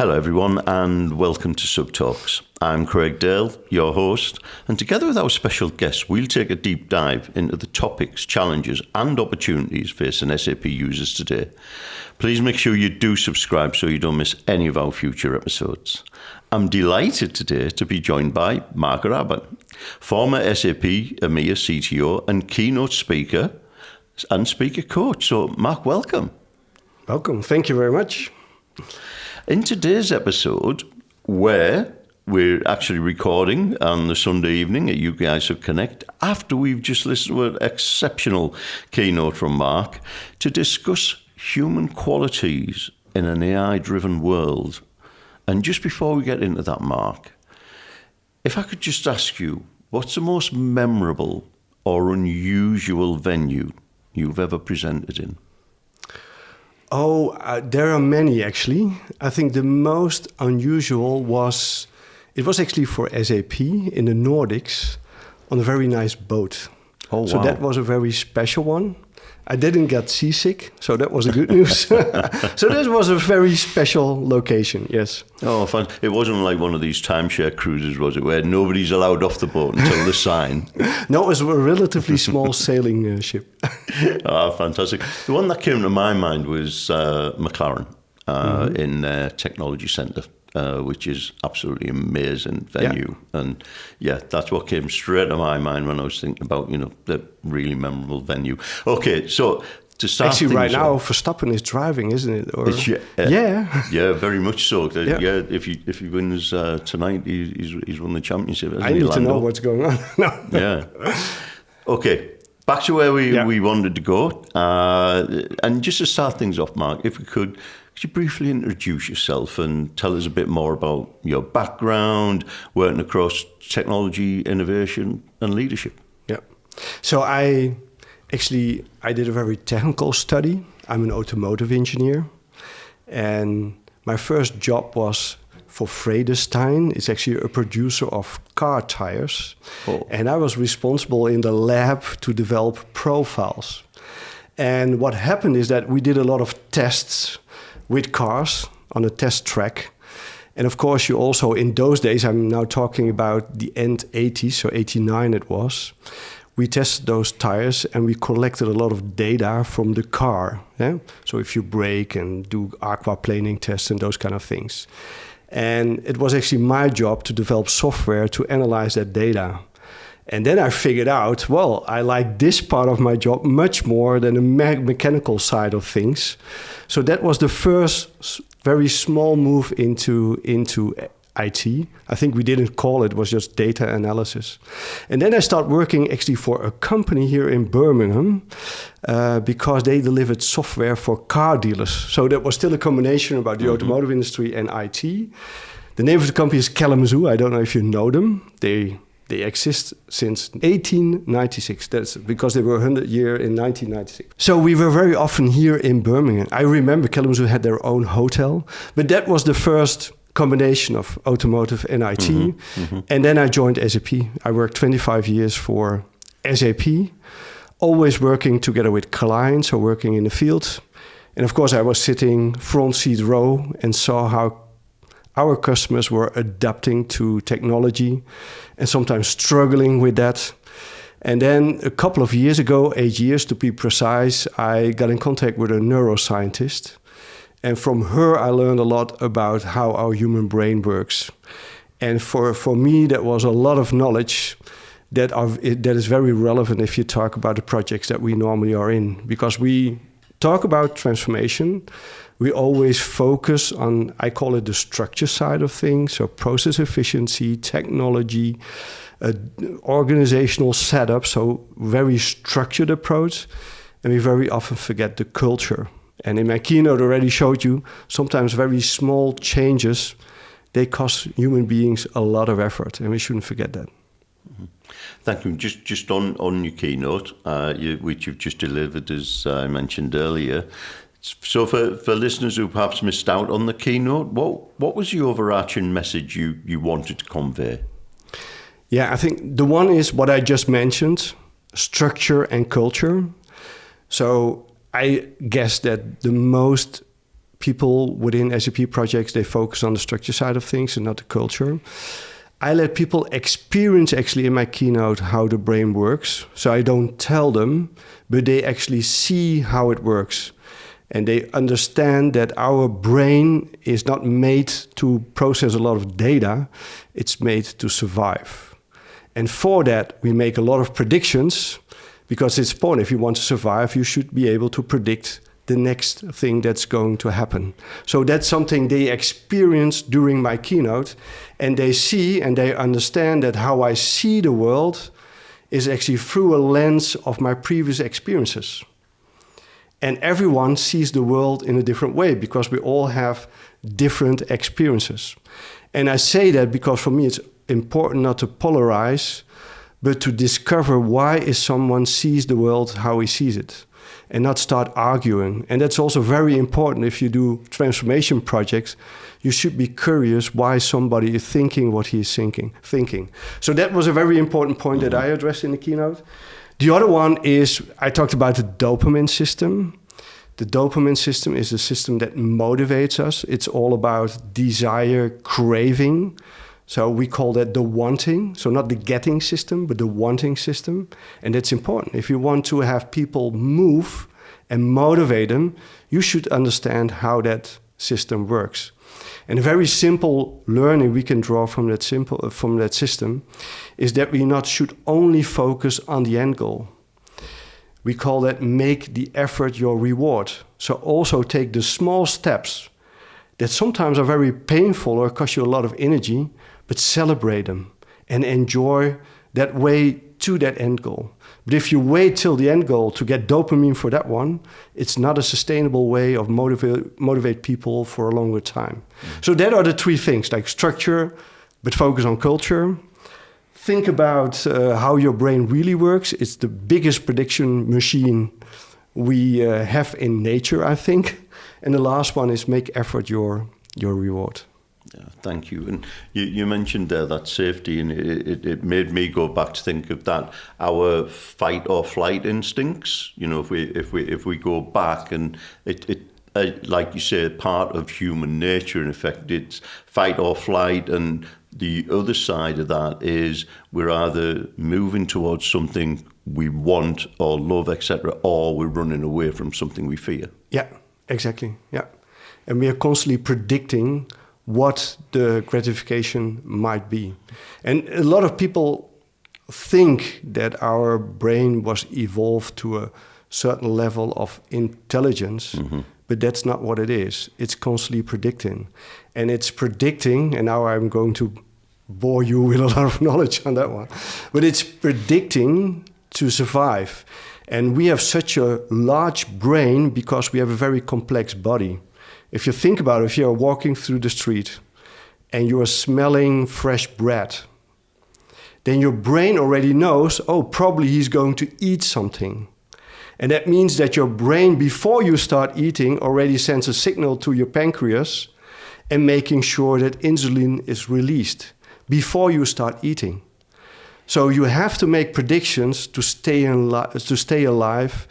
Hello everyone and welcome to SUGTalks. I'm Craig Dale, your host, and together with our special guests we'll take a deep dive into the topics, challenges and opportunities facing SAP users today. Please make sure you do subscribe so you don't miss any of our future episodes. I'm delighted today to be joined by Mark Raben, former SAP EMEA CTO and keynote speaker and speaker coach. So Mark, welcome. Welcome, thank you very much. In today's episode, where we're actually recording on the Sunday evening at UKISUG Connect, after we've just listened to an exceptional keynote from Mark, to discuss human qualities in an AI-driven world. And just before we get into that, Mark, if I could just ask you, what's the most memorable or unusual venue you've ever presented in? There are many actually. I think the most unusual was actually for SAP in the Nordics on a very nice boat. Oh, wow. So that was a very special one. I didn't get seasick, so that was the good news. So this was a very special location, yes. Oh, fun. It wasn't like one of these timeshare cruises, was it, where nobody's allowed off the boat until the sign? No, it was a relatively small sailing ship. Fantastic. The one that came to my mind was McLaren in their technology centre. Which is absolutely amazing venue. Yeah. And yeah, that's what came straight to my mind when I was thinking about, the really memorable venue. Okay, so to start actually right now Verstappen is driving, isn't it? Or, yeah, very much so. Yeah, if he wins tonight, he's won the championship. I need to know what's going on. No. Yeah. Okay. Back to where we wanted to go. And just to start things off, Mark, if we could you briefly introduce yourself and tell us a bit more about your background, working across technology, innovation and leadership? Yeah. So I did a very technical study. I'm an automotive engineer. And my first job was for Vredestein. It's actually a producer of car tires. Oh. And I was responsible in the lab to develop profiles. And what happened is that we did a lot of tests with cars on a test track. And of course, you also, in those days, I'm now talking about the end 80s, so 89 it was, we tested those tires and we collected a lot of data from the car. Yeah? So if you brake and do aquaplaning tests and those kind of things. And it was actually my job to develop software to analyze that data. And then I figured out, well, I like this part of my job much more than the mechanical side of things. So that was the first very small move into IT. I think we didn't call it was just data analysis. And then I started working actually for a company here in Birmingham because they delivered software for car dealers. So that was still a combination about the automotive industry and IT. The name of the company is Kalamazoo. I don't know if you know them. They exist since 1896. That's because they were 100 years in 1996. So we were very often here in Birmingham. I remember Kalamazoo had their own hotel, but that was the first combination of automotive and IT. And then I joined SAP. I worked 25 years for SAP, always working together with clients or working in the field. And of course, I was sitting front seat row and saw how our customers were adapting to technology and sometimes struggling with that. And then a couple of years ago, 8 years to be precise, I got in contact with a neuroscientist. And from her, I learned a lot about how our human brain works. And for me, that was a lot of knowledge that is very relevant if you talk about the projects that we normally are in. Because we talk about transformation, we always focus on, I call it the structure side of things, so process efficiency, technology, organizational setup, so very structured approach, and we very often forget the culture. And in my keynote I already showed you, sometimes very small changes, they cost human beings a lot of effort, and we shouldn't forget that. Thank you. Just on your keynote, which you've just delivered, as I mentioned earlier. So for listeners who perhaps missed out on the keynote, what was the overarching message you wanted to convey? Yeah, I think the one is what I just mentioned, structure and culture. So I guess that the most people within SAP projects, they focus on the structure side of things and not the culture. I let people experience actually in my keynote how the brain works. So I don't tell them, but they actually see how it works. And they understand that our brain is not made to process a lot of data, it's made to survive. And for that, we make a lot of predictions, because it's important. If you want to survive, you should be able to predict the next thing that's going to happen. So that's something they experience during my keynote, and they see and they understand that how I see the world is actually through a lens of my previous experiences. And everyone sees the world in a different way because we all have different experiences. And I say that because for me it's important not to polarize, but to discover why is someone sees the world how he sees it, and not start arguing. And that's also very important if you do transformation projects. You should be curious why somebody is thinking what he is thinking. So that was a very important point that I addressed in the keynote. The other one is, I talked about the dopamine system. The dopamine system is a system that motivates us. It's all about desire, craving. So we call that the wanting. So not the getting system, but the wanting system. And that's important. If you want to have people move and motivate them, you should understand how that system works. And a very simple learning we can draw from that system is that we not should only focus on the end goal. We call that make the effort your reward. So also take the small steps that sometimes are very painful or cost you a lot of energy, but celebrate them and enjoy that way to that end goal. But if you wait till the end goal to get dopamine for that one, it's not a sustainable way of motivate people for a longer time. So that are the three things, like structure, but focus on culture. Think about how your brain really works. It's the biggest prediction machine we have in nature, I think. And the last one is make effort your reward. Yeah, thank you. And you mentioned there that safety, and it made me go back to think of that. Our fight or flight instincts. You know, if we go back, and it like you say, part of human nature. In effect, it's fight or flight, and the other side of that is we're either moving towards something we want or love, etc., or we're running away from something we fear. Yeah, exactly. Yeah, and we are constantly predicting what the gratification might be. And a lot of people think that our brain was evolved to a certain level of intelligence, but that's not what it is. It's constantly predicting. And it's predicting, and now I'm going to bore you with a lot of knowledge on that one, but it's predicting to survive. And we have such a large brain because we have a very complex body. If you think about it, if you're walking through the street and you are smelling fresh bread, then your brain already knows, oh, probably he's going to eat something. And that means that your brain, before you start eating, already sends a signal to your pancreas and making sure that insulin is released before you start eating. So you have to make predictions to stay alive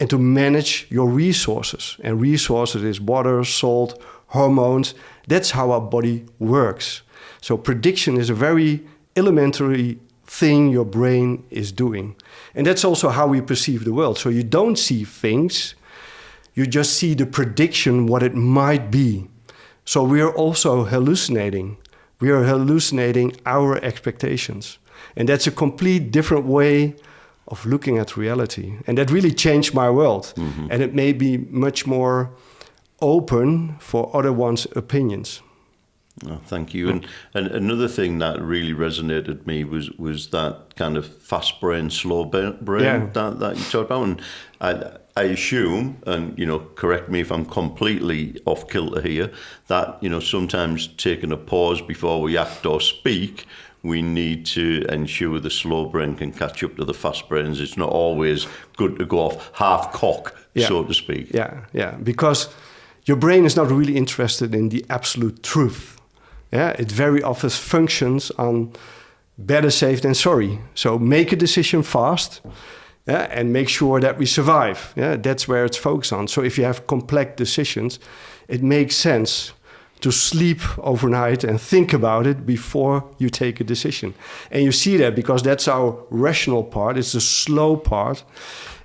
and to manage your resources. And resources is water, salt, hormones. That's how our body works. So prediction is a very elementary thing your brain is doing. And that's also how we perceive the world. So you don't see things, you just see the prediction, what it might be. So we are also hallucinating. We are hallucinating our expectations. And that's a complete different way of looking at reality. And that really changed my world. And it made me much more open for other one's opinions. Oh, thank you. And another thing that really resonated me was that kind of fast brain, slow brain that you talked about. And I assume, and correct me if I'm completely off kilter here, that sometimes taking a pause before we act or speak, we need to ensure the slow brain can catch up to the fast brains. It's not always good to go off half cock, so to speak. Yeah, because your brain is not really interested in the absolute truth. Yeah, it very often functions on better safe than sorry. So make a decision fast, and make sure that we survive. Yeah, that's where it's focused on. So if you have complex decisions, it makes sense to sleep overnight and think about it before you take a decision. And you see that because that's our rational part. It's the slow part.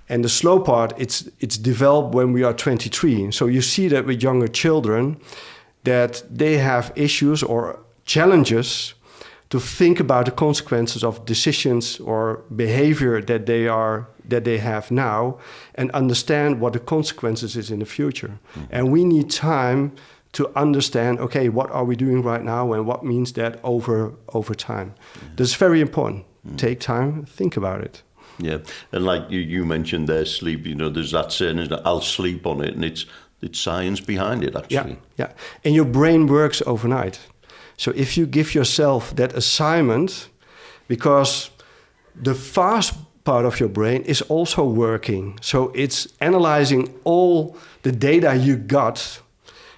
And the slow part, it's developed when we are 23. So you see that with younger children, that they have issues or challenges to think about the consequences of decisions or behavior that they have now, and understand what the consequences is in the future. And we need time to understand, okay, what are we doing right now and what means that over time. That's very important. Take time, think about it. Yeah, and like you mentioned there, sleep, there's that saying, is that I'll sleep on it, and it's science behind it, actually. Yeah. And your brain works overnight. So if you give yourself that assignment, because the fast part of your brain is also working. So it's analyzing all the data you got,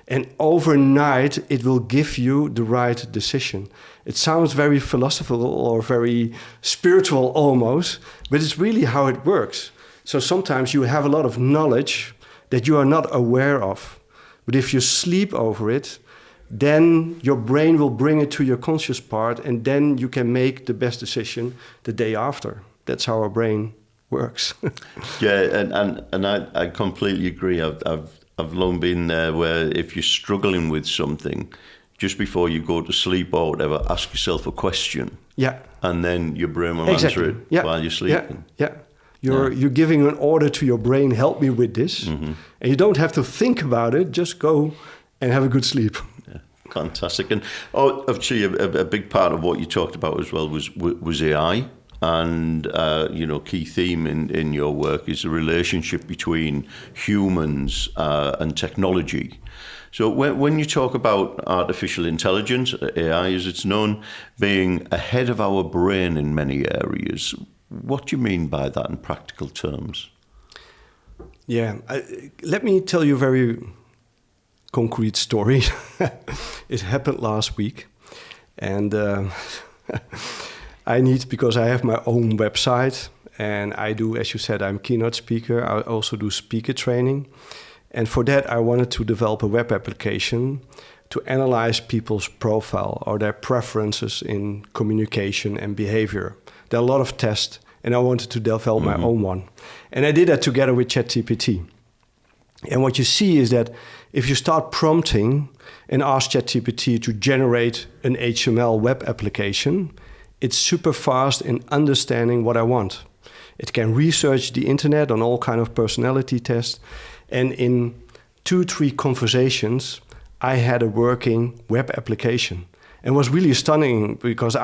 and overnight it will give you the right decision. It sounds very philosophical or very spiritual almost, but it's really how it works. So sometimes you have a lot of knowledge that you are not aware of. But if you sleep over it, then your brain will bring it to your conscious part, and then you can make the best decision the day after. That's how our brain works. Yeah, and I completely agree. I've long been there where if you're struggling with something, just before you go to sleep or whatever, ask yourself a question. Yeah. And then your brain will answer it while you're sleeping. Yeah. You're giving an order to your brain, help me with this. And you don't have to think about it, just go and have a good sleep. Yeah, fantastic. And actually, a big part of what you talked about as well was AI. And, key theme in your work is the relationship between humans and technology. So when you talk about artificial intelligence, AI as it's known, being ahead of our brain in many areas, what do you mean by that in practical terms? Yeah, let me tell you a very concrete story. It happened last week. And because I have my own website, and I do, as you said, I'm a keynote speaker. I also do speaker training. And for that, I wanted to develop a web application to analyze people's profile or their preferences in communication and behavior. There are a lot of tests, and I wanted to develop my own one. And I did that together with ChatGPT. And what you see is that if you start prompting and ask ChatGPT to generate an HTML web application, it's super fast in understanding what I want. It can research the internet on all kind of personality tests. And in 2-3 conversations, I had a working web application. And it was really stunning because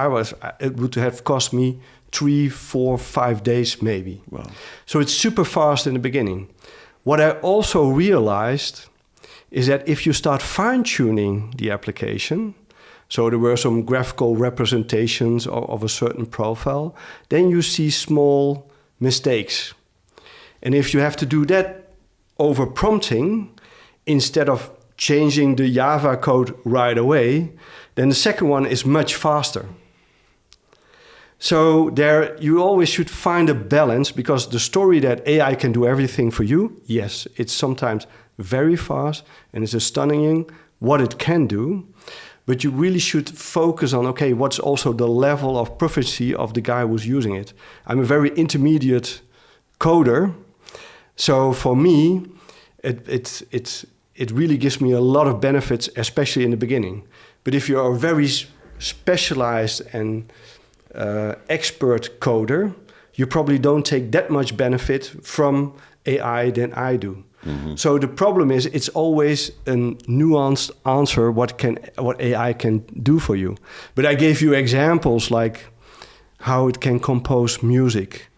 it would have cost me 3, 4, 5 days maybe. Wow. So it's super fast in the beginning. What I also realized is that if you start fine-tuning the application, so there were some graphical representations of a certain profile, then you see small mistakes. And if you have to do that over prompting, instead of changing the Java code right away, then the second one is much faster. So there, you always should find a balance, because the story that AI can do everything for you, yes, it's sometimes very fast and it's stunning what it can do, but you really should focus on, okay, what's also the level of proficiency of the guy who's using it. I'm a very intermediate coder, so for me, it really gives me a lot of benefits, especially in the beginning. But if you're a very specialized and expert coder, you probably don't take that much benefit from AI than I do. So the problem is, it's always a nuanced answer what AI can do for you. But I gave you examples like how it can compose music.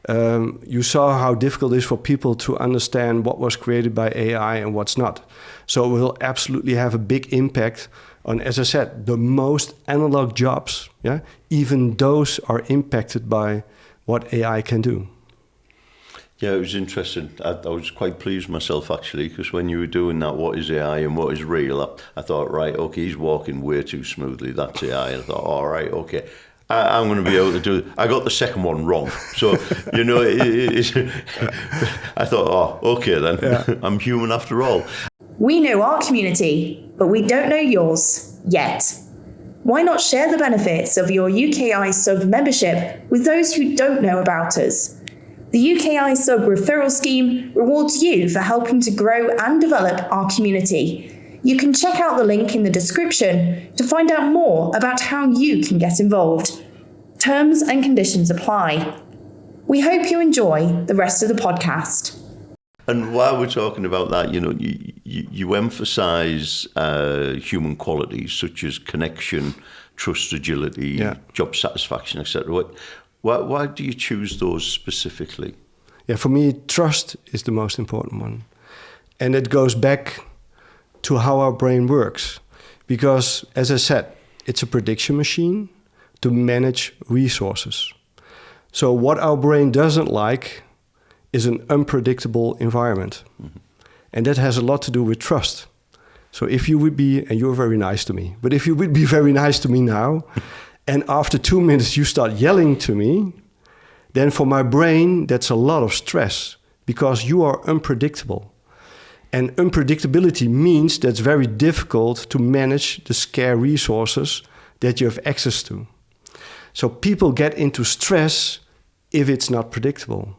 You saw how difficult it is for people to understand what was created by AI and what's not. So it will absolutely have a big impact on, as I said, the most analog jobs. Yeah, even those are impacted by what AI can do. Yeah, it was interesting. I was quite pleased myself, actually, because when you were doing that, what is AI and what is real, I thought, right, okay, he's walking way too smoothly. That's AI. I thought, all right, okay. I'm going to be able to do it. I got the second one wrong. So, I thought, oh, okay then. Yeah. I'm human after all. We know our community, but we don't know yours yet. Why not share the benefits of your UKISUG membership with those who don't know about us? The UKISUG referral scheme rewards you for helping to grow and develop our community. You can check out the link in the description to find out more about how you can get involved. Terms and conditions apply. We hope you enjoy the rest of the podcast. And while we're talking about that, you emphasize human qualities such as connection, trust, agility, job satisfaction, etc. Why do you choose those specifically? Yeah, for me, trust is the most important one. And it goes back to how our brain works. Because, as I said, it's a prediction machine to manage resources. So what our brain doesn't like is an unpredictable environment. Mm-hmm. And that has a lot to do with trust. So if you would be, and you're very nice to me, but if you would be very nice to me now, and after 2 minutes you start yelling to me, then for my brain, that's a lot of stress because you are unpredictable. And unpredictability means that it's very difficult to manage the scarce resources that you have access to. So people get into stress if it's not predictable.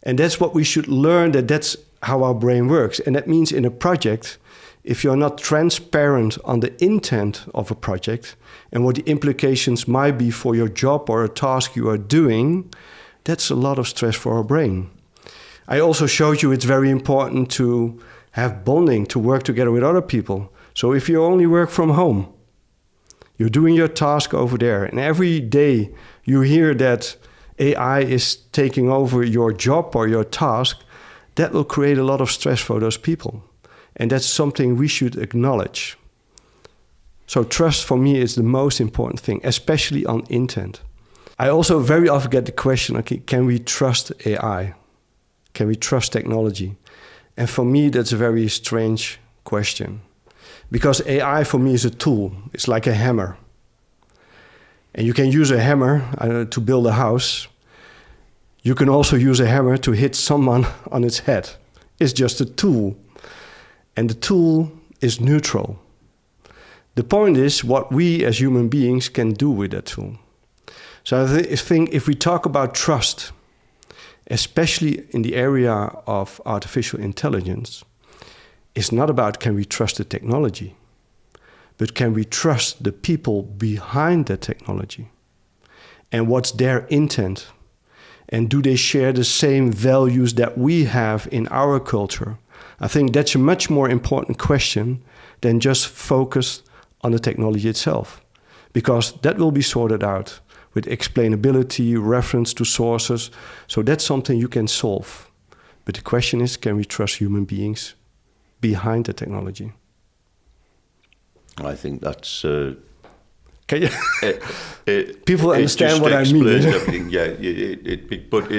And that's what we should learn, that's how our brain works. And that means in a project, if you're not transparent on the intent of a project and what the implications might be for your job or a task you are doing, that's a lot of stress for our brain. I also showed you it's very important to have bonding, to work together with other people. So if you only work from home, you're doing your task over there, and every day you hear that AI is taking over your job or your task, that will create a lot of stress for those people. And that's something we should acknowledge. So trust for me is the most important thing, especially on intent. I also very often get the question, okay, can we trust AI? Can we trust technology? And for me, that's a very strange question. Because AI for me is a tool. It's like a hammer. And you can use a hammer to build a house. You can also use a hammer to hit someone on its head. It's just a tool. And the tool is neutral. The point is what we as human beings can do with that tool. So I think if we talk about trust, especially in the area of artificial intelligence, it's not about can we trust the technology, but can we trust the people behind the technology? And what's their intent? And do they share the same values that we have in our culture? I think that's a much more important question than just focus on the technology itself, because that will be sorted out with explainability, reference to sources. So that's something you can solve. But the question is, can we trust human beings behind the technology? I think that's... Can you people understand what I mean? Everything. Yeah, but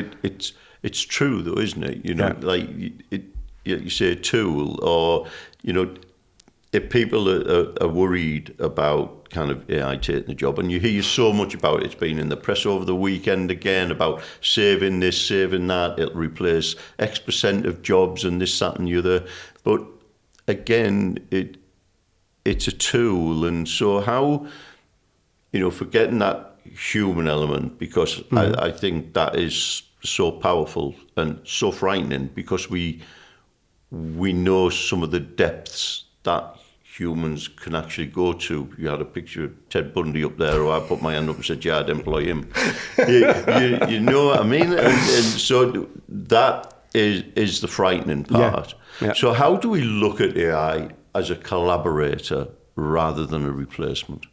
it's true though, isn't it? Like you say a tool, or if people are worried about kind of AI taking the job, and you hear so much about it, it's been in the press over the weekend again about saving this, saving that, it'll replace X% of jobs and this, that, and the other. But again, it's a tool, and so how, forgetting that human element, because I think that is so powerful and so frightening, because we know some of the depths that humans can actually go to. You had a picture of Ted Bundy up there, or I put my hand up and said, yeah, I'd employ him. you know what I mean? And so that is the frightening part. Yeah. So how do we look at AI as a collaborator rather than a replacement?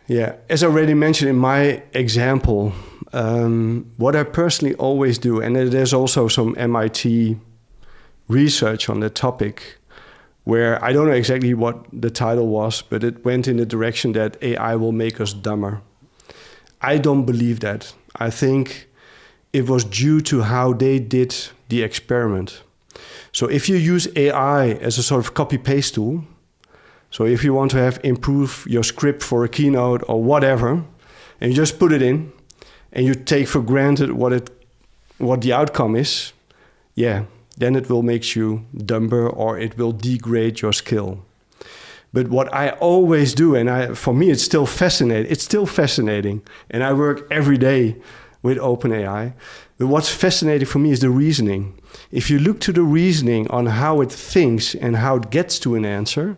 Yeah, as I already mentioned in my example, what I personally always do, and there's also some MIT research on the topic, where I don't know exactly what the title was, but it went in the direction that AI will make us dumber. I don't believe that. I think it was due to how they did the experiment. So if you use AI as a sort of copy-paste tool, so if you want to improve your script for a keynote or whatever, and you just put it in, and you take for granted what the outcome is, yeah, then it will make you dumber or it will degrade your skill. But what I always do, and for me it's still fascinating, and I work every day with OpenAI. But what's fascinating for me is the reasoning. If you look to the reasoning on how it thinks and how it gets to an answer,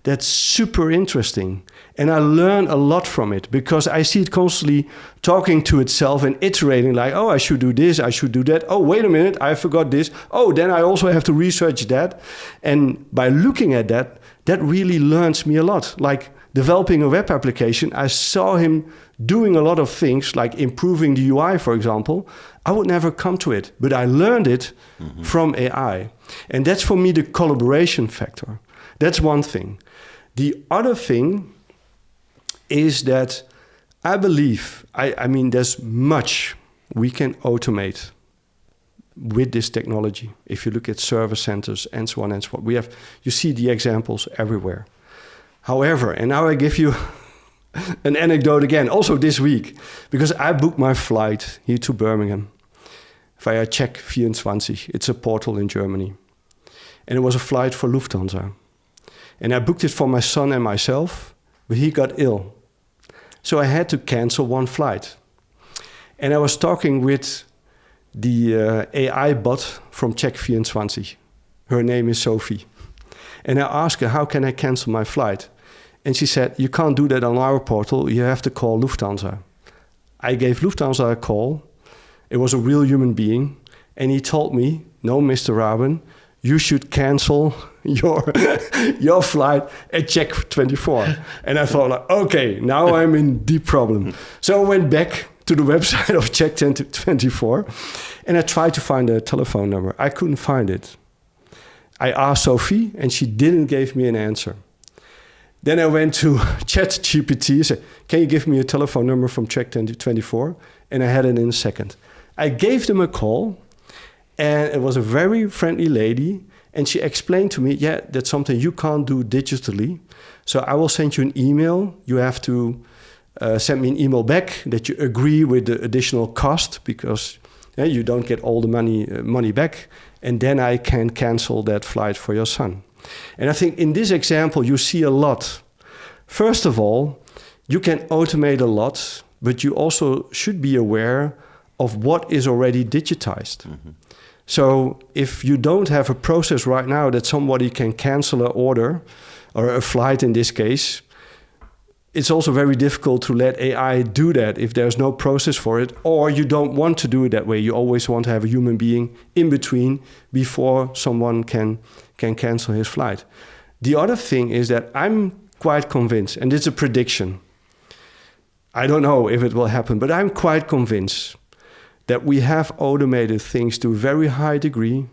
that's super interesting. And I learn a lot from it because I see it constantly talking to itself and iterating like, oh, I should do this, I should do that. Oh, wait a minute, I forgot this. Oh, then I also have to research that. And by looking at that, that really learns me a lot. Like developing a web application, I saw him doing a lot of things like improving the UI, for example. I would never come to it, but I learned it from AI. And that's for me the collaboration factor. That's one thing. The other thing is that I believe, I mean, there's much we can automate with this technology. If you look at service centers and so on and so forth, you see the examples everywhere. However, and now I give you an anecdote again, also this week, because I booked my flight here to Birmingham via Check 24. It's a portal in Germany. And it was a flight for Lufthansa. And I booked it for my son and myself, but he got ill. So I had to cancel one flight. And I was talking with the AI bot from Check 24. Her name is Sophie. And I asked her, how can I cancel my flight? And she said, you can't do that on our portal. You have to call Lufthansa. I gave Lufthansa a call. It was a real human being. And he told me, no, Mr. Raben, you should cancel your flight at Check 24. And I thought, like, okay, now I'm in deep problem. So I went back to the website of Check 24 and I tried to find a telephone number. I couldn't find it. I asked Sophie and she didn't give me an answer. Then I went to ChatGPT and said, can you give me a telephone number from Check 24? And I had it in a second. I gave them a call. And it was a very friendly lady. And she explained to me, yeah, that's something you can't do digitally. So I will send you an email. You have to send me an email back that you agree with the additional cost because you don't get all the money back. And then I can cancel that flight for your son. And I think in this example, you see a lot. First of all, you can automate a lot, but you also should be aware of what is already digitized. Mm-hmm. So if you don't have a process right now that somebody can cancel an order or a flight in this case, it's also very difficult to let AI do that if there's no process for it, or you don't want to do it that way. You always want to have a human being in between before someone can cancel his flight. The other thing is that I'm quite convinced, and it's a prediction. I don't know if it will happen, but I'm quite convinced that we have automated things to a very high degree.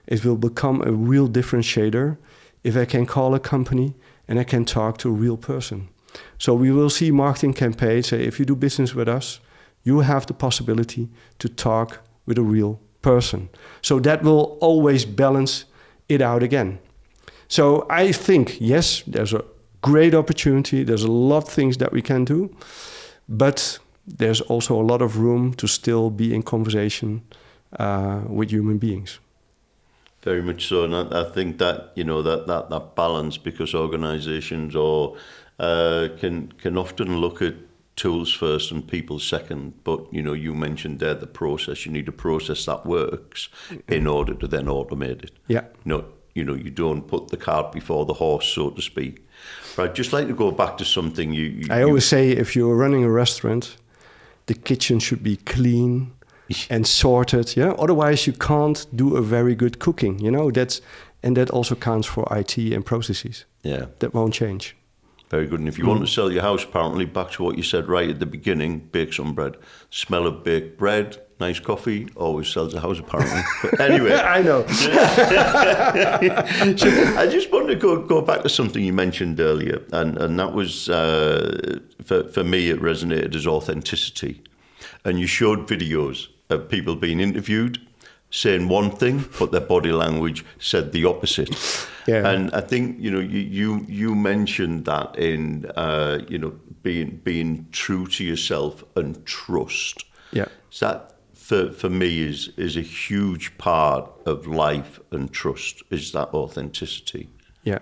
It will become a real differentiator if I can call a company and I can talk to a real person. So we will see marketing campaigns say, if you do business with us, you have the possibility to talk with a real person. So that will always balance it out again. So I think, yes, there's a great opportunity. There's a lot of things that we can do, but there's also a lot of room to still be in conversation with human beings. Very much so, and I think that that balance, because organisations can often look at tools first and people second. But you mentioned there the process. You need a process that works in order to then automate it. Yeah. You don't put the cart before the horse, so to speak. But I'd just like to go back to something I always say, if you're running a restaurant, the kitchen should be clean and sorted. Yeah, otherwise you can't do a very good cooking. That also counts for IT and processes. Yeah, that won't change. Very good. And if you want to sell your house, apparently, back to what you said right at the beginning, bake some bread. Smell of baked bread, nice coffee, always sells a house, apparently. But anyway. I know. So I just wanted to go back to something you mentioned earlier, and that was, for me, it resonated as authenticity. And you showed videos of people being interviewed, saying one thing, but their body language said the opposite. Yeah. And I think you mentioned that in being true to yourself and trust. Yeah. Is that for me is a huge part of life and trust, is that authenticity. Yeah,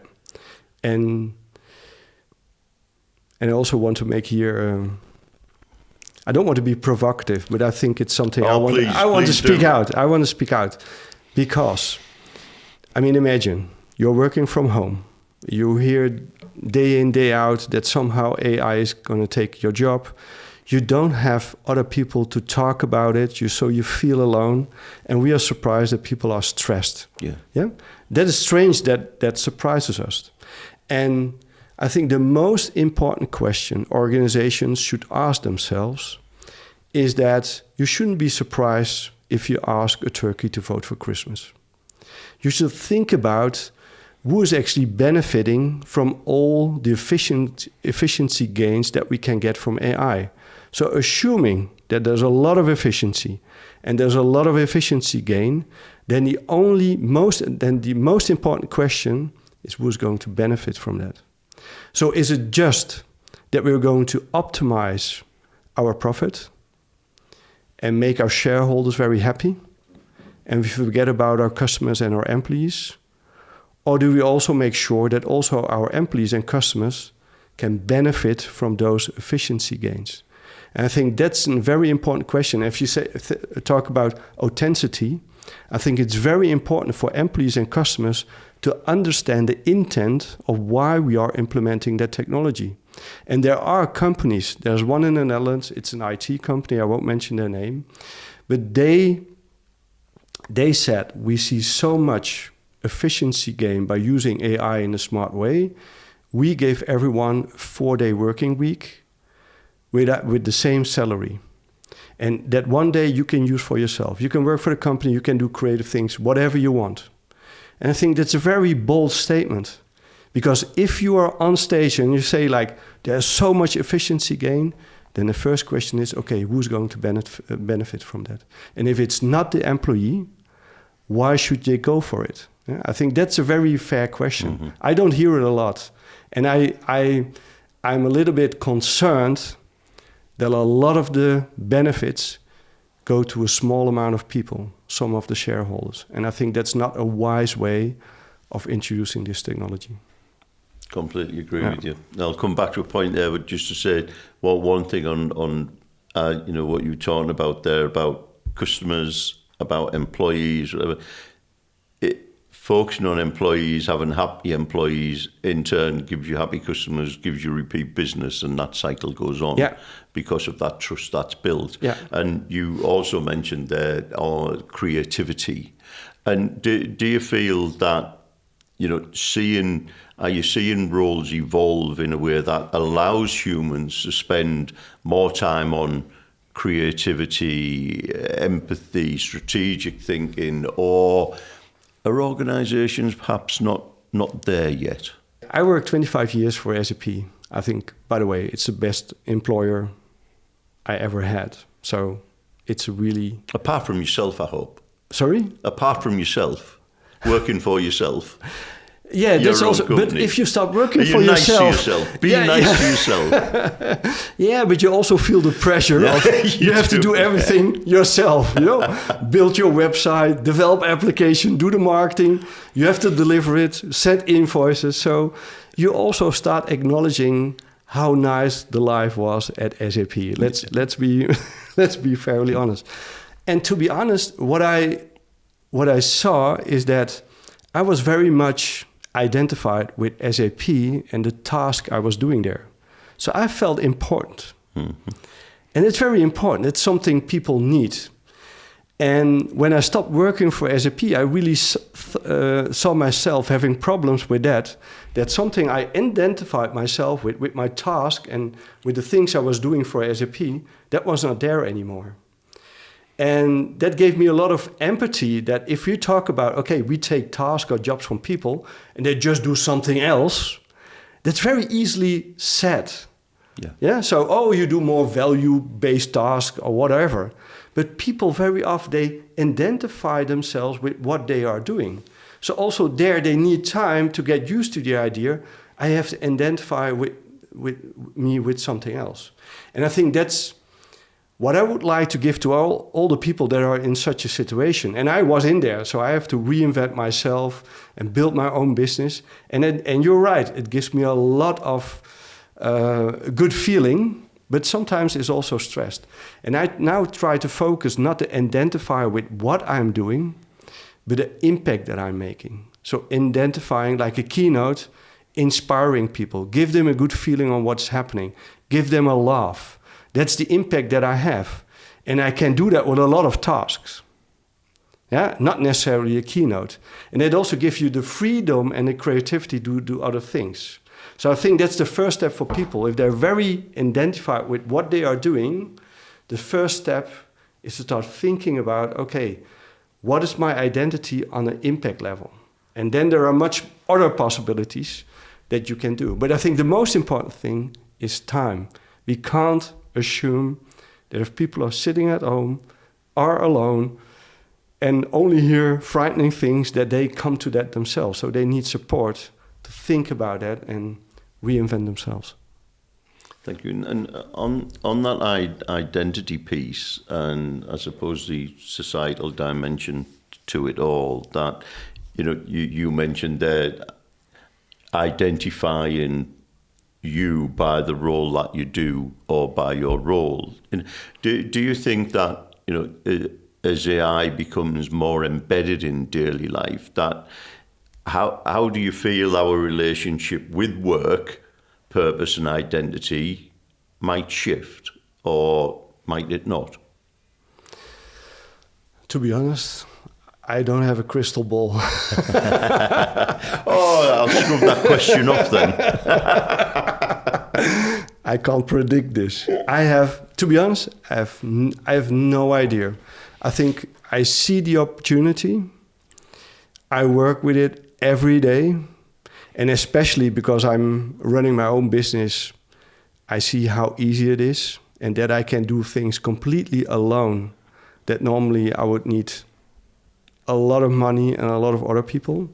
and I also want to make here. I don't want to be provocative, but I think it's something I want to speak out. I want to speak out because, I mean, imagine you're working from home. You hear day in, day out that somehow AI is going to take your job. You don't have other people to talk about it, so you feel alone. And we are surprised that people are stressed. Yeah? That is strange that surprises us. And I think the most important question organizations should ask themselves is that you shouldn't be surprised if you ask a turkey to vote for Christmas. You should think about who is actually benefiting from all the efficiency gains that we can get from AI. So assuming that there's a lot of efficiency and there's a lot of efficiency gain, then the most important question is who's going to benefit from that. So is it just that we're going to optimize our profit and make our shareholders very happy, and we forget about our customers and our employees? Or do we also make sure that also our employees and customers can benefit from those efficiency gains? And I think that's a very important question. If you talk about authenticity, I think it's very important for employees and customers to understand the intent of why we are implementing that technology. And there are companies, there's one in the Netherlands, it's an IT company, I won't mention their name, but they said we see so much efficiency gain by using AI in a smart way. We gave everyone a 4-day working week with the same salary. And that one day you can use for yourself. You can work for the company, you can do creative things, whatever you want. And I think that's a very bold statement. Because if you are on stage and you say like, there's so much efficiency gain, then the first question is, okay, who's going to benefit from that? And if it's not the employee, why should they go for it? Yeah, I think that's a very fair question. Mm-hmm. I don't hear it a lot. And I'm a little bit concerned that a lot of the benefits go to a small amount of people, some of the shareholders. And I think that's not a wise way of introducing this technology. Completely agree with you. I'll come back to a point there, but just to say, well, one thing on what you were talking about there about customers, about employees, whatever. Focusing on employees, having happy employees, in turn gives you happy customers, gives you repeat business, and that cycle goes on because of that trust that's built. Yeah. And you also mentioned there creativity. And do you feel that, are you seeing roles evolve in a way that allows humans to spend more time on creativity, empathy, strategic thinking, or are organizations perhaps not there yet? I worked 25 years for SAP. I think, by the way, it's the best employer I ever had. So it's really... Apart from yourself, I hope. Sorry? Apart from yourself, working for yourself. Yeah, that's also. Company. But if you start working for nice yourself, to yourself. Be nice to yourself. Yeah, but you also feel the pressure of you have to do everything yourself. Build your website, develop application, do the marketing. You have to deliver it, send invoices. So you also start acknowledging how nice the life was at SAP. Let's be fairly honest. And to be honest, what I saw is that I was very much identified with SAP and the task I was doing there. So I felt important. Mm-hmm. And it's very important. It's something people need. And when I stopped working for SAP, I really saw myself having problems with that. That's something I identified myself with my task and with the things I was doing for SAP, that was not there anymore. And that gave me a lot of empathy that if you talk about, okay, we take tasks or jobs from people and they just do something else, that's very easily said. Yeah. So, you do more value-based tasks or whatever. But people very often, they identify themselves with what they are doing. So also there, they need time to get used to the idea, I have to identify with something else. And I think that's what I would like to give to all the people that are in such a situation. And I was in there, so I have to reinvent myself and build my own business. And you're right, it gives me a lot of good feeling, but sometimes it's also stressed. And I now try to focus not to identify with what I'm doing, but the impact that I'm making. So identifying like a keynote, inspiring people, give them a good feeling on what's happening, give them a laugh. That's the impact that I have. And I can do that with a lot of tasks. Yeah, not necessarily a keynote. And it also gives you the freedom and the creativity to do other things. So I think that's the first step for people. If they're very identified with what they are doing, the first step is to start thinking about, okay, what is my identity on an impact level? And then there are much other possibilities that you can do. But I think the most important thing is time. We can't assume that if people are sitting at home, are alone, and only hear frightening things, that they come to that themselves. So they need support to think about that and reinvent themselves. Thank you. And on that identity piece, and I suppose the societal dimension to it all, that you mentioned there, identifying you by the role that you do or by your role. Do you think that as AI becomes more embedded in daily life, that how do you feel our relationship with work, purpose and identity might shift, or might it not? To be honest, I don't have a crystal ball. I'll scrub that question off then. I can't predict this. To be honest, I have no idea. I think I see the opportunity. I work with it every day. And especially because I'm running my own business, I see how easy it is and that I can do things completely alone that normally I would need a lot of money and a lot of other people.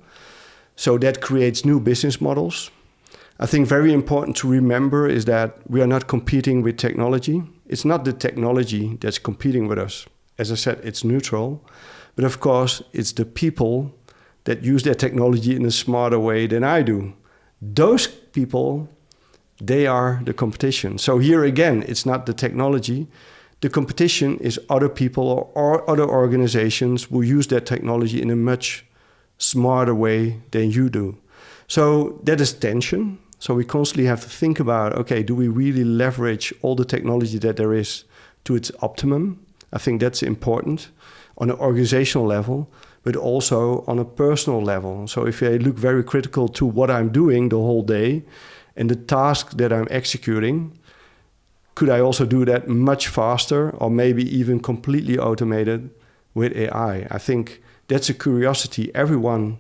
So that creates new business models. I think very important to remember is that we are not competing with technology. It's not the technology that's competing with us. As I said, it's neutral. But of course, it's the people that use their technology in a smarter way than I do. Those people, they are the competition. So here again, it's not the technology. The competition is other people or other organizations who use that technology in a much smarter way than you do. So that is tension. So we constantly have to think about, okay, do we really leverage all the technology that there is to its optimum? I think that's important on an organizational level, but also on a personal level. So if I look very critical to what I'm doing the whole day and the tasks that I'm executing, could I also do that much faster or maybe even completely automated with AI? I think that's a curiosity everyone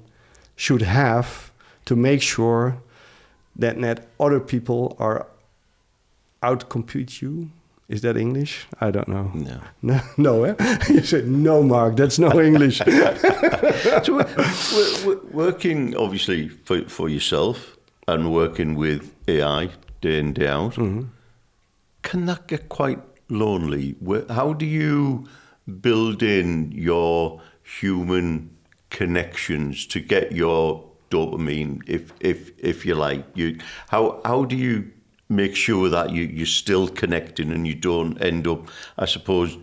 should have to make sure that not other people are outcompete you. Is that English? I don't know. No, eh? You said, no, Mark, that's no English. So working, obviously, for yourself and working with AI day in, day out, can that get quite lonely? How do you build in your human connections to get your dopamine, if you like? How do you make sure that you're still connecting and you don't end up, I suppose,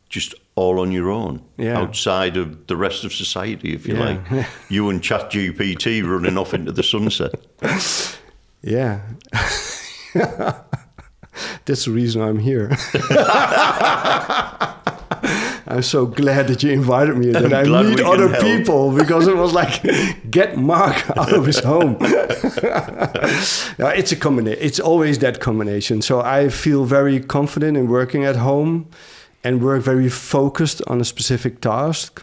just all on your own, outside of the rest of society, if you like? You and ChatGPT running off into the sunset. Yeah. That's the reason I'm here. I'm so glad that you invited me, that I meet other people, because it was like, get Mark out of his home. It's a combination. It's always that combination. So I feel very confident in working at home and work very focused on a specific task.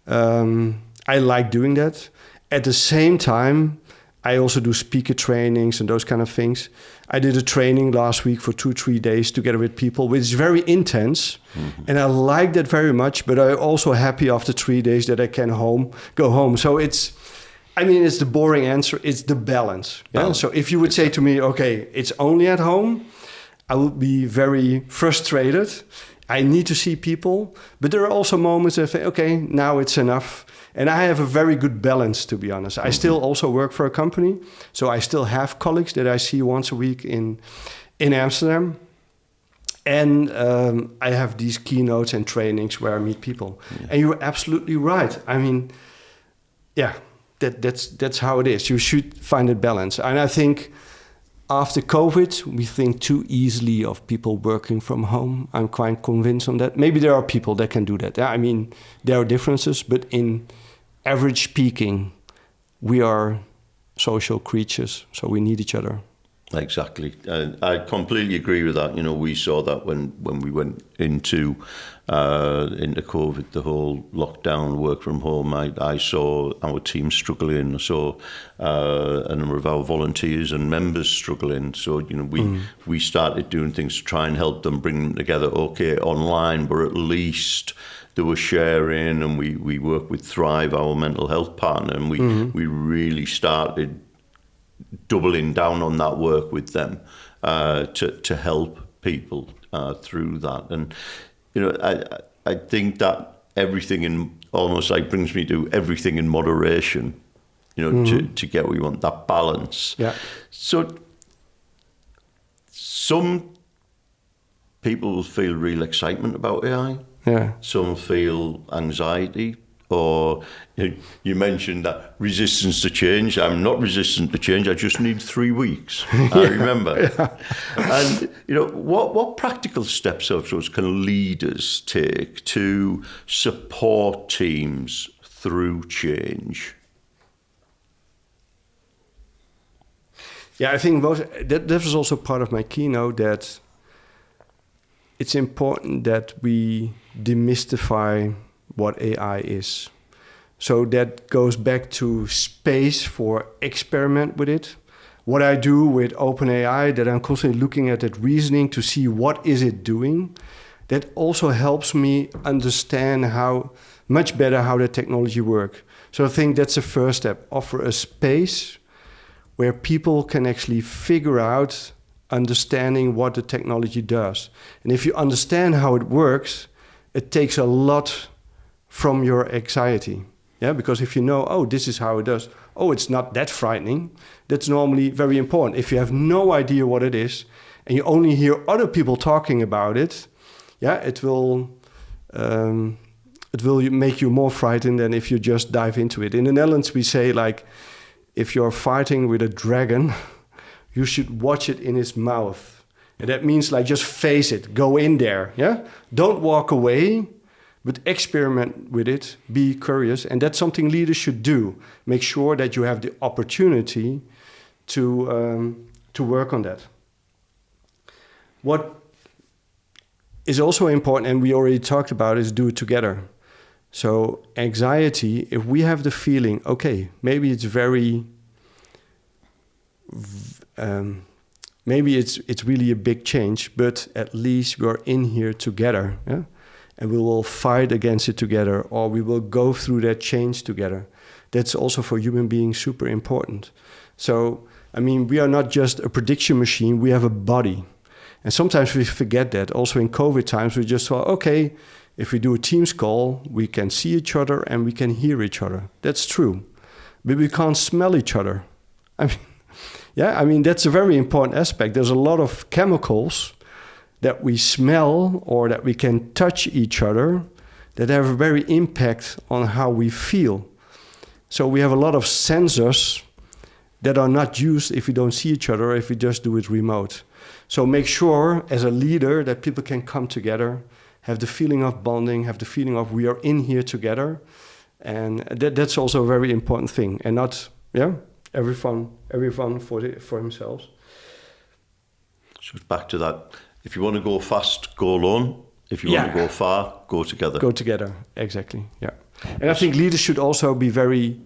I like doing that. At the same time, I also do speaker trainings and those kind of things. I did a training last week for 2-3 days together with people, which is very intense. And I like that very much, but I'm also happy after 3 days that I can go home. So it's the boring answer. It's the balance. Yeah? So if you would say to me, okay, it's only at home, I would be very frustrated I need to see people, but there are also moments that I think, okay, now it's enough. And I have a very good balance, to be honest. I still also work for a company, so I still have colleagues that I see once a week in Amsterdam. And I have these keynotes and trainings where I meet people. Yeah. And you're absolutely right. I mean, yeah, that's how it is. You should find a balance. And I think after COVID, we think too easily of people working from home. I'm quite convinced on that. Maybe there are people that can do that. I mean, there are differences, but in average speaking, we are social creatures, so we need each other. Exactly. I completely agree with that. You know, we saw that when we went into COVID, the whole lockdown, work from home. I saw our team struggling. I saw a number of our volunteers and members struggling. So, you know, we started doing things to try and help them, bring them together. Okay, online, but at least they were sharing, and we work with Thrive, our mental health partner, and we really started doubling down on that work with them to help people through that. And you know, I think that everything in almost like brings me to everything in moderation, you know, to get what we want, that balance. Yeah. So some people will feel real excitement about AI. Yeah. Some feel anxiety. Or you mentioned that resistance to change. I'm not resistant to change. I just need 3 weeks. I remember. Yeah. And you know, what practical steps of those can leaders take to support teams through change? Yeah, I think that was also part of my keynote, that it's important that we demystify what AI is. So that goes back to space for experiment with it. What I do with OpenAI, that I'm constantly looking at that reasoning to see what is it doing. That also helps me understand much better how the technology works. So I think that's the first step. Offer a space where people can actually figure out understanding what the technology does. And if you understand how it works, it takes a lot from your anxiety. Yeah, because if you know, oh, this is how it does, oh, it's not that frightening, that's normally very important. If you have no idea what it is, and you only hear other people talking about it, yeah, it will make you more frightened than if you just dive into it. In the Netherlands, we say, like, if you're fighting with a dragon, you should watch it in its mouth. And that means, like, just face it, go in there, yeah? Don't walk away, but experiment with it, be curious. And that's something leaders should do. Make sure that you have the opportunity to work on that. What is also important, and we already talked about, is do it together. So anxiety, if we have the feeling, okay, maybe it's maybe it's really a big change, but at least we are in here together, yeah? And we will fight against it together, or we will go through that change together. That's also for human beings super important. So, I mean, we are not just a prediction machine, we have a body. And sometimes we forget that. Also in COVID times, we just thought, okay, if we do a Teams call, we can see each other and we can hear each other. That's true. But we can't smell each other. I mean, that's a very important aspect. There's a lot of chemicals that we smell or that we can touch each other that have a very impact on how we feel. So we have a lot of sensors that are not used if we don't see each other, if we just do it remote. So make sure as a leader that people can come together, have the feeling of bonding, have the feeling of we are in here together. And that's also a very important thing. And not, everyone for himself. So it's back to that. If you want to go fast, go alone. If you want to go far, go together. Go together, exactly, yeah. And I think leaders should also be very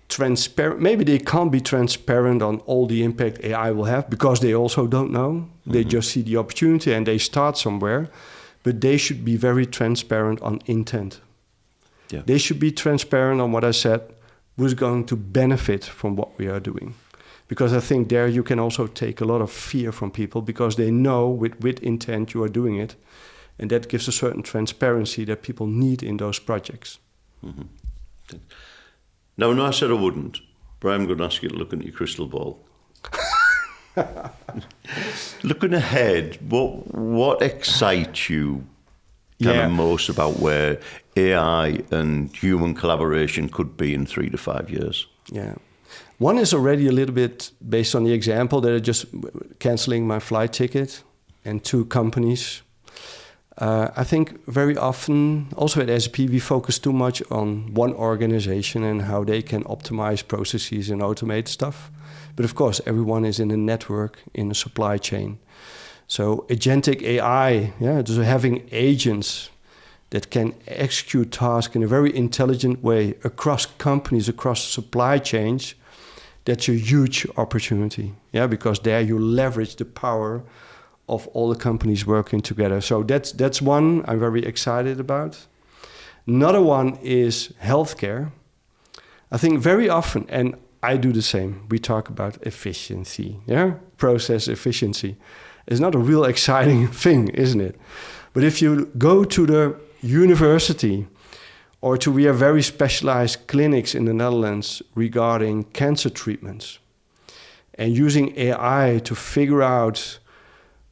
transparent. Maybe they can't be transparent on all the impact AI will have because they also don't know. They just see the opportunity and they start somewhere. But they should be very transparent on intent. Yeah. They should be transparent on what I said, who's going to benefit from what we are doing. Because I think there you can also take a lot of fear from people because they know with intent you are doing it. And that gives a certain transparency that people need in those projects. Mm-hmm. Now, no, I said I wouldn't, but I'm going to ask you to look into your crystal ball. Looking ahead, what excites you most about where AI and human collaboration could be in 3 to 5 years? Yeah. One is already a little bit based on the example that I just canceling my flight ticket, and 2 companies. I think very often, also at SAP, we focus too much on one organization and how they can optimize processes and automate stuff. But of course, everyone is in a network, in a supply chain. So agentic AI, so having agents that can execute tasks in a very intelligent way across companies, across supply chains, that's a huge opportunity. Because there you leverage the power of all the companies working together. So that's one I'm very excited about. Another one is healthcare. I think very often, and I do the same, we talk about efficiency, process efficiency. It's not a real exciting thing, isn't it? But if you go to the university, or we have very specialized clinics in the Netherlands regarding cancer treatments, and using AI to figure out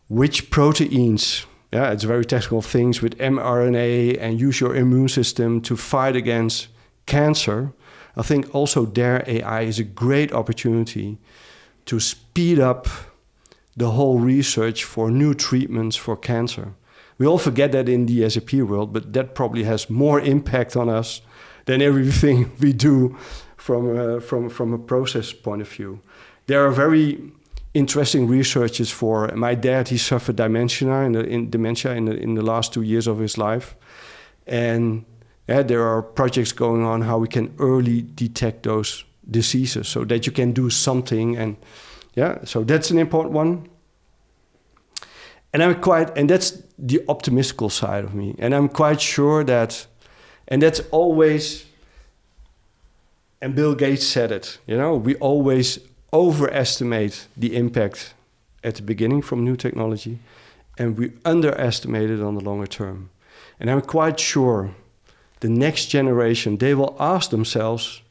which proteins, it's very technical things with mRNA, and use your immune system to fight against cancer. I think also there AI is a great opportunity to speed up the whole research for new treatments for cancer. We all forget that in the SAP world, but that probably has more impact on us than everything we do from a process point of view. There are very interesting researches for my dad. He suffered dementia in the last 2 years of his life, and there are projects going on how we can early detect those diseases so that you can do something. And so that's an important one. And that's the optimistical side of me. And I'm quite sure that, and that's always, and Bill Gates said it, we always overestimate the impact at the beginning from new technology, and we underestimate it on the longer term. And I'm quite sure the next generation, they will ask themselves,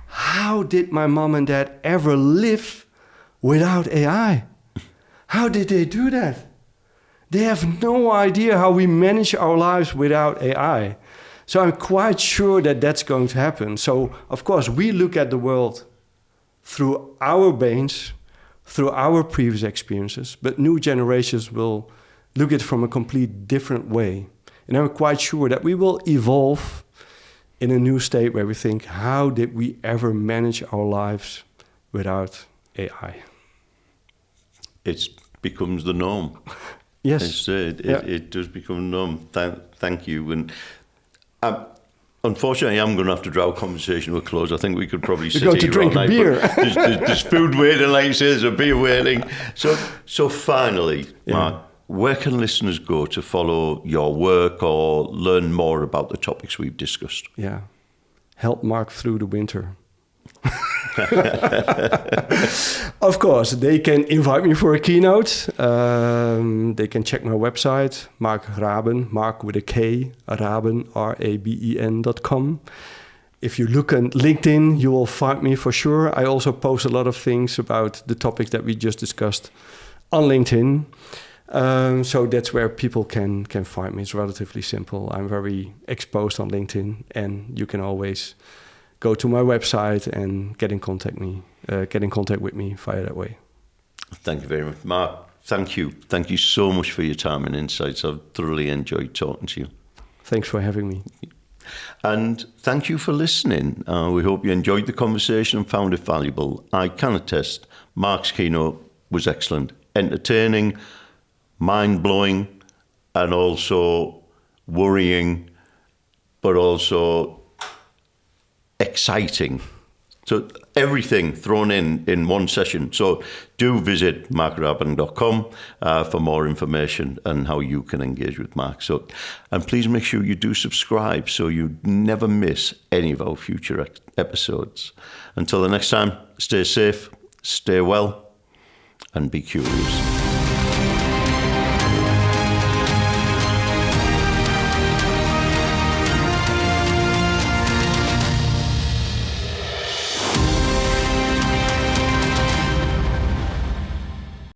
how did my mom and dad ever live without AI? How did they do that? They have no idea how we manage our lives without AI. So I'm quite sure that that's going to happen. So, of course, we look at the world through our brains, through our previous experiences, but new generations will look at it from a complete different way. And I'm quite sure that we will evolve in a new state where we think, how did we ever manage our lives without AI? It becomes the norm. Yes. It does become the norm. Thank you. And unfortunately, I'm going to have to draw a conversation to a close. I think we could probably sit here to drink all night, a beer. There's food waiting, like you say, there's a beer waiting. So finally, Mark, where can listeners go to follow your work or learn more about the topics we've discussed? Help Mark through the winter. Of course, they can invite me for a keynote. They can check my website, Mark Raben, Mark with a K, Raben, RABEN.com. If you look on LinkedIn, you will find me for sure. I also post a lot of things about the topics that we just discussed on LinkedIn. So that's where people can find me. It's relatively simple. I'm very exposed on LinkedIn, and you can always go to my website and get in contact with me via that way. Thank you very much, Mark. Thank you. Thank you so much for your time and insights. I've thoroughly enjoyed talking to you. Thanks for having me. And thank you for listening. We hope you enjoyed the conversation and found it valuable. I can attest, Mark's keynote was excellent, entertaining, mind-blowing, and also worrying, but also exciting. So everything thrown in one session. So do visit markraben.com for more information and how you can engage with Mark. And please make sure you do subscribe so you never miss any of our future episodes. Until the next time, stay safe, stay well, and be curious.